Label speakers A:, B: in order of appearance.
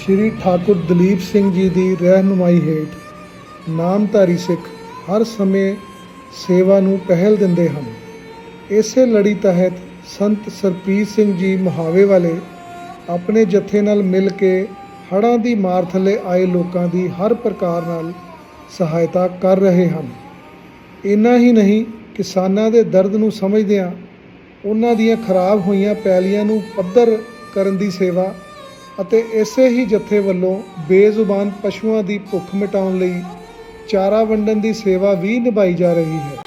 A: ਸ਼੍ਰੀ ਠਾਕੁਰ ਦਲੀਪ ਸਿੰਘ ਜੀ ਦੀ ਰਹਿਨੁਮਾਈ ਹੇਠ ਨਾਮਧਾਰੀ ਸਿੱਖ ਹਰ ਸਮੇਂ ਸੇਵਾ ਨੂੰ ਪਹਿਲ ਦਿੰਦੇ ਹਨ। ਇਸੇ ਲੜੀ ਤਹਿਤ ਸੰਤ ਸਰਬਜੀਤ ਸਿੰਘ ਜੀ ਮੁਹਾਵੇ ਵਾਲੇ ਆਪਣੇ ਜਥੇ ਨਾਲ ਮਿਲ ਕੇ ਹੜ੍ਹਾਂ ਦੀ ਮਾਰ ਥੱਲੇ ਆਏ ਲੋਕਾਂ ਦੀ ਹਰ ਪ੍ਰਕਾਰ ਨਾਲ ਸਹਾਇਤਾ ਕਰ ਰਹੇ ਹਨ। ਇੰਨਾ ਹੀ ਨਹੀਂ, ਕਿਸਾਨਾਂ ਦੇ ਦਰਦ ਨੂੰ ਸਮਝਦਿਆਂ ਉਹਨਾਂ ਦੀਆਂ ਖਰਾਬ ਹੋਈਆਂ ਪੈਲੀਆਂ ਨੂੰ ਪੱਧਰ ਕਰਨ ਦੀ ਸੇਵਾ ਅਤੇ ਇਸੇ ਹੀ ਜਥੇ ਵੱਲੋਂ ਬੇਜ਼ੁਬਾਨ ਪਸ਼ੂਆਂ ਦੀ ਭੁੱਖ ਮਿਟਾਉਣ ਲਈ ਚਾਰਾ ਵੰਡਣ ਦੀ ਸੇਵਾ ਵੀ ਨਿਭਾਈ ਜਾ ਰਹੀ ਹੈ।